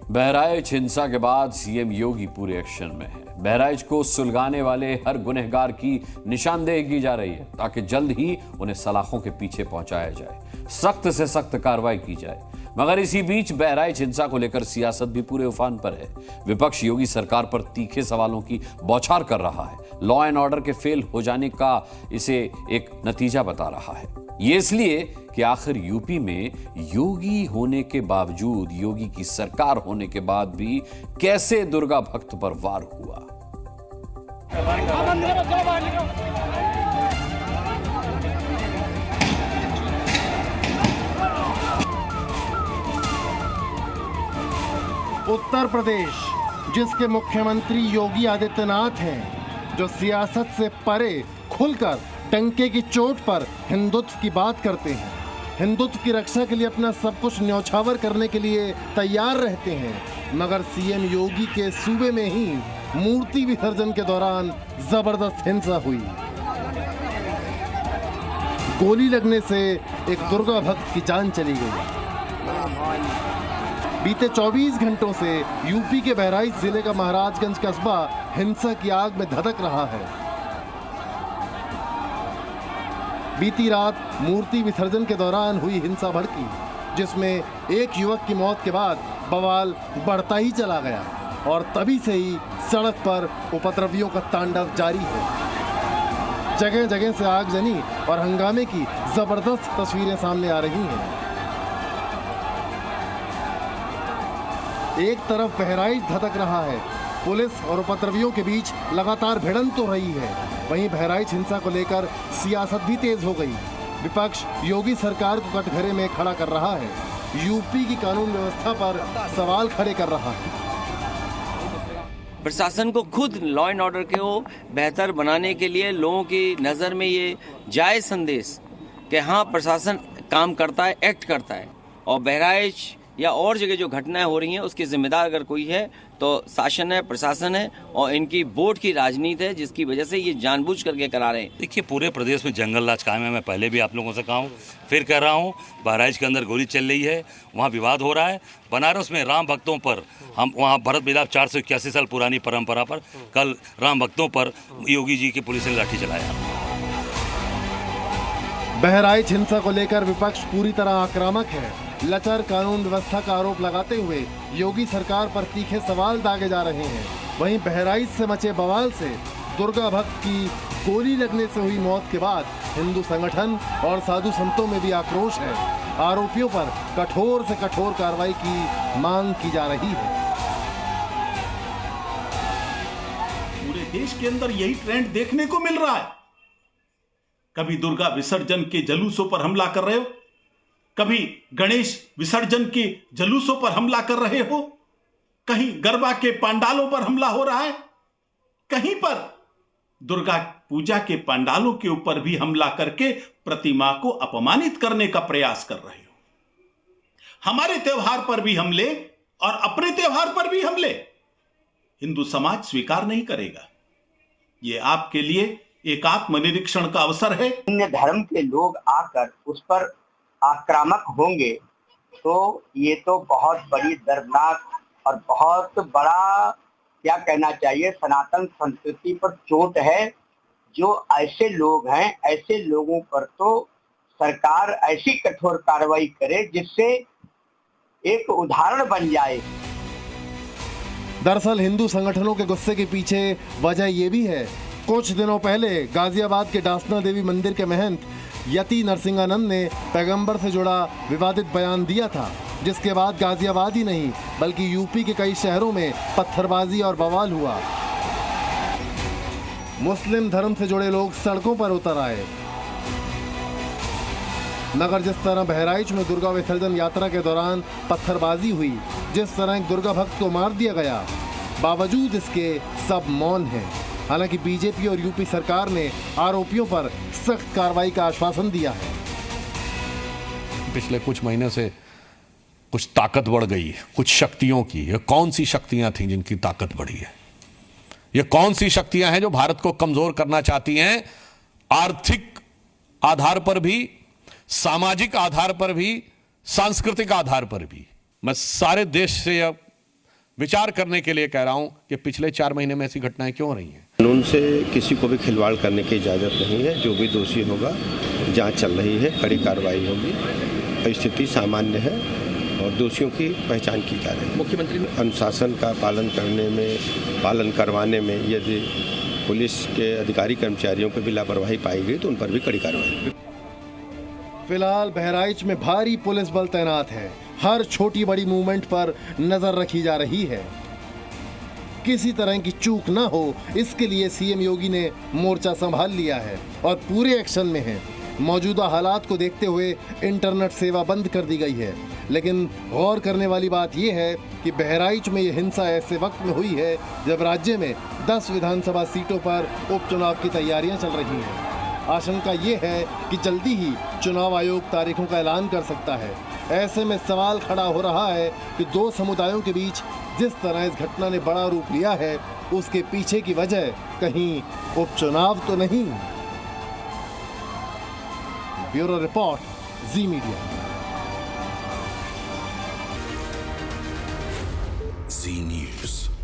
बहराइच हिंसा के बाद सीएम योगी पूरे एक्शन में है। बहराइच को सुलगाने वाले हर गुनहगार की निशानदेही की जा रही है ताकि जल्द ही उन्हें सलाखों के पीछे पहुंचाया जाए, सख्त से सख्त कार्रवाई की जाए। मगर इसी बीच बहराइच हिंसा को लेकर सियासत भी पूरे उफान पर है। विपक्ष योगी सरकार पर तीखे सवालों की बौछार कर रहा है। लॉ एंड ऑर्डर के फेल हो जाने का इसे एक नतीजा बता रहा है। ये इसलिए कि आखिर यूपी में योगी होने के बावजूद, योगी की सरकार होने के बाद भी कैसे दुर्गा भक्त पर वार हुआ। उत्तर प्रदेश, जिसके मुख्यमंत्री योगी आदित्यनाथ हैं, जो सियासत से परे खुलकर डंके की चोट पर हिंदुत्व की बात करते हैं, हिंदुत्व की रक्षा के लिए अपना सब कुछ न्यौछावर करने के लिए तैयार रहते हैं, मगर सीएम योगी के सूबे में ही मूर्ति विसर्जन के दौरान जबरदस्त हिंसा हुई। गोली लगने से एक दुर्गा भक्त की जान चली गई। बीते 24 घंटों से यूपी के बहराइच जिले का महाराजगंज कस्बा हिंसा की आग में धधक रहा है। बीती रात मूर्ति विसर्जन के दौरान हुई हिंसा भड़की, जिसमें एक युवक की मौत के बाद बवाल बढ़ता ही चला गया और तभी से ही सड़क पर उपद्रवियों का तांडव जारी है। जगह जगह से आगजनी और हंगामे की जबरदस्त तस्वीरें सामने आ रही हैं। एक तरफ बहराइच धधक रहा है, पुलिस और उपद्रवियों के बीच लगातार भिड़ंत तो रही है, वहीं बहराइच हिंसा को लेकर सियासत भी तेज हो गई। विपक्ष योगी सरकार को कटघरे में खड़ा कर रहा है, यूपी की कानून व्यवस्था पर सवाल खड़े कर रहा है। प्रशासन को खुद लॉ एंड ऑर्डर को बेहतर बनाने के लिए लोगों की नज़र में ये जायज संदेश कि हाँ, प्रशासन काम करता है, एक्ट करता है, और बहराइच या और जगह जो घटनाएं हो रही हैं उसकी जिम्मेदार अगर कोई है तो शासन है, प्रशासन है, और इनकी वोट की राजनीति है, जिसकी वजह से ये जानबूझ करके करा रहे हैं। देखिए, पूरे प्रदेश में जंगल राज कायम है। मैं पहले भी आप लोगों से कहा हूँ, फिर कह रहा हूँ, बहराइच के अंदर गोली चल रही है, वहाँ विवाद हो रहा है। बनारस में राम भक्तों पर, हम वहाँ भरत मिलाप 481 साल पुरानी परंपरा पर कल राम भक्तों पर योगी जी की पुलिस ने लाठी चलाया। बहराइच हिंसा को लेकर विपक्ष पूरी तरह आक्रामक है। लचर कानून व्यवस्था का आरोप लगाते हुए योगी सरकार पर तीखे सवाल दागे जा रहे हैं। वहीं बहराइच से मचे बवाल से दुर्गा भक्त की गोली लगने से हुई मौत के बाद हिंदू संगठन और साधु संतों में भी आक्रोश है। आरोपियों पर कठोर से कठोर कार्रवाई की मांग की जा रही है। पूरे देश के अंदर यही ट्रेंड देखने को मिल रहा है। कभी दुर्गा विसर्जन के जुलूसों पर हमला कर रहे हो, कभी गणेश विसर्जन के जुलूसों पर हमला कर रहे हो, कहीं गरबा के पंडालों पर हमला हो रहा है, कहीं पर दुर्गा पूजा के पंडालों के ऊपर भी हमला करके प्रतिमा को अपमानित करने का प्रयास कर रहे हो। हमारे त्योहार पर भी हमले और अपने त्योहार पर भी हमले हिंदू समाज स्वीकार नहीं करेगा। यह आपके लिए एक आत्मनिरीक्षण का अवसर है। अन्य धर्म के लोग आकर उस पर आक्रामक होंगे तो ये तो बहुत बड़ी दर्दनाक और बहुत बड़ा, क्या कहना चाहिए, सनातन संस्कृति पर चोट है। जो ऐसे लोग हैं, ऐसे लोगों पर तो सरकार ऐसी कठोर कार्रवाई करे जिससे एक उदाहरण बन जाए। दरअसल हिंदू संगठनों के गुस्से के पीछे वजह ये भी है, कुछ दिनों पहले गाजियाबाद के डासना देवी मंदिर के महंत यति नरसिंहानंद ने पैगंबर से जुड़ा विवादित बयान दिया था, जिसके बाद गाजियाबाद ही नहीं बल्कि यूपी के कई शहरों में पत्थरबाजी और बवाल हुआ। मुस्लिम धर्म से जुड़े लोग सड़कों पर उतर आए। मगर जिस तरह बहराइच में दुर्गा विसर्जन यात्रा के दौरान पत्थरबाजी हुई, जिस तरह एक दुर्गा भक्त को मार दिया गया, बावजूद इसके सब मौन हैं। हालांकि बीजेपी और यूपी सरकार ने आरोपियों पर सख्त कार्रवाई का आश्वासन दिया है। पिछले कुछ महीने से कुछ ताकत बढ़ गई है, कुछ शक्तियों की। ये कौन सी शक्तियां थीं जिनकी ताकत बढ़ी है? ये कौन सी शक्तियां हैं जो भारत को कमजोर करना चाहती हैं? आर्थिक आधार पर भी, सामाजिक आधार पर भी, सांस्कृतिक आधार पर भी। मैं सारे देश से अब विचार करने के लिए कह रहा हूं कि पिछले 4 महीने में ऐसी घटनाएं क्यों हो रही हैं। कानून से किसी को भी खिलवाड़ करने की इजाज़त नहीं है। जो भी दोषी होगा, जांच चल रही है, कड़ी कार्रवाई होगी। स्थिति सामान्य है और दोषियों की पहचान की जा रही है। मुख्यमंत्री अनुशासन का पालन करवाने में यदि पुलिस के अधिकारी कर्मचारियों पर भी लापरवाही पाई गई तो उन पर भी कड़ी कार्रवाई। फिलहाल बहराइच में भारी पुलिस बल तैनात है। हर छोटी बड़ी मूवमेंट पर नजर रखी जा रही है। किसी तरह की चूक ना हो, इसके लिए सीएम योगी ने मोर्चा संभाल लिया है और पूरे एक्शन में है। मौजूदा हालात को देखते हुए इंटरनेट सेवा बंद कर दी गई है। लेकिन गौर करने वाली बात यह है कि बहराइच में यह हिंसा ऐसे वक्त में हुई है जब राज्य में 10 विधानसभा सीटों पर उपचुनाव की तैयारियां चल रही हैं। आशंका ये है कि जल्दी ही चुनाव आयोग तारीखों का ऐलान कर सकता है। ऐसे में सवाल खड़ा हो रहा है कि दो समुदायों के बीच जिस तरह इस घटना ने बड़ा रूप लिया है, उसके पीछे की वजह कहीं उपचुनाव तो नहीं। ब्यूरो रिपोर्ट, जी मीडिया। जी न्यूज़।